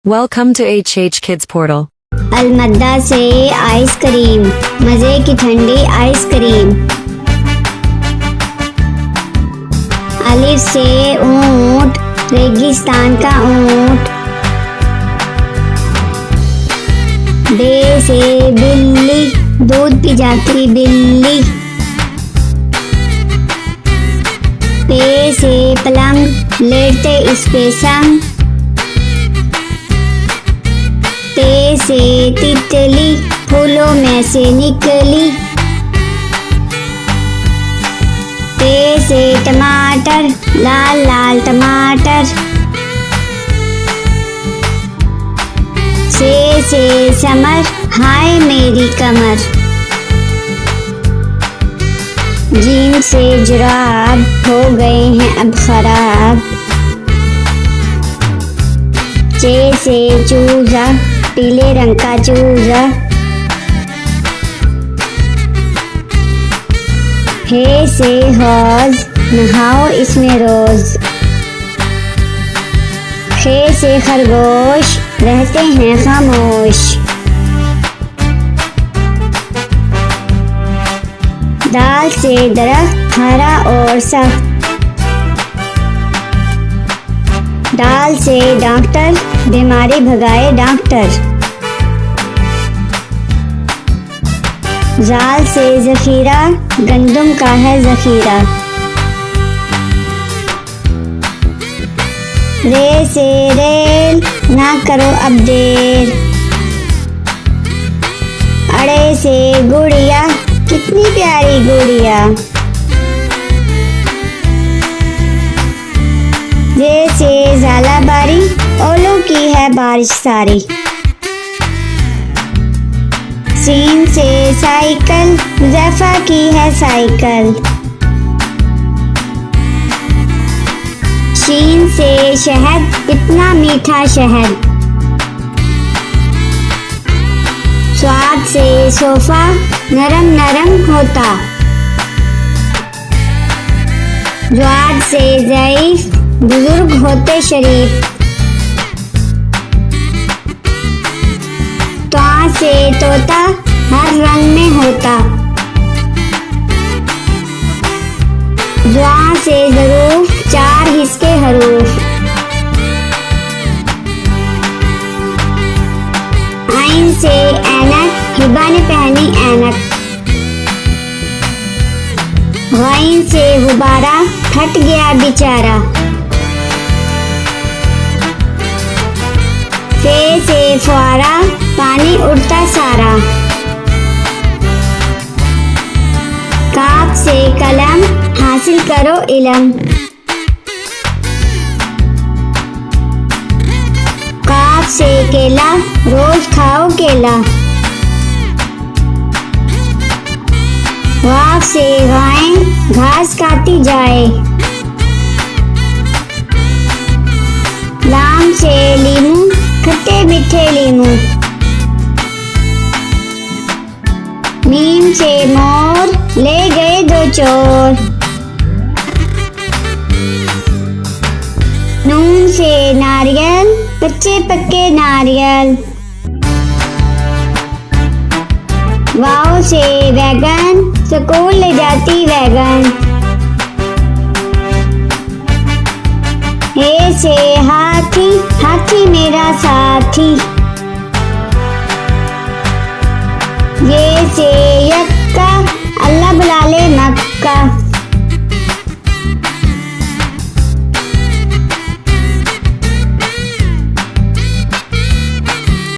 Welcome to HH Kids Portal. अलमद्दा से ice cream, मजे की ठंडी आइसक्रीम। अलिफ से ऊंट, रेगिस्तान का ऊंट। बे से बिल्ली, दूध पी जाती बिल्ली। पे से पलंग, लेटते इस पे संग। ते से तितली, फूलों में से निकली। ते से टमाटर, लाल लाल टमाटर। से समर, हाय मेरी कमर। जीन से जुराब, हो गए हैं अब खराब। चे से चूजा, पीले रंग का चूजा। हे से हौज, नहाओ इसमें रोज। खे से खरगोश, रहते हैं खामोश। दाल से दरख्त, हरा और सख्त। दाल से डॉक्टर, बीमारी भगाए डॉक्टर। जाल से जखीरा, गंदम का है जखीरा। रे से रेल, ना करो अब देर। अड़े से गुड़िया, कितनी प्यारी गुड़िया। जैसे झालाबारी, ओलों की है बारिश सारी। सीन से साइकिल, हुज़ैफा की है साइकिल। शीन से शहद, कितना मीठा शहद। स्वाद से सोफा, नरम नरम होता। ज्वाद से ज़ईफ, बुजुर्ग होते शरीफ। त्वा से तोता, हर रंग में होता। ज्वा से ज़रूफ, चार हिस्से हरूफ। आइन से ऐनक, हिबा ने पहनी ऐनक। गाइन से गुब्बारा, फट गया बेचारा। फे से फुआरा, पानी उड़ता सारा। काफ से कलम, हासिल करो इलम। काफ से केला, रोज खाओ केला। वाफ से गाय, घास खाती जाए। लाम से लीमू, खट्टे मीठे लीमू। मीम से मोर, ले गए दो चोर। नून से नारियल, कच्चे पक्के नारियल। वाव से वैगन, स्कूल ले जाती वैगन। हे से हाथी, हाथी मेरा साथी। ये से यक्का, अल्लाह बुला ले मक्का।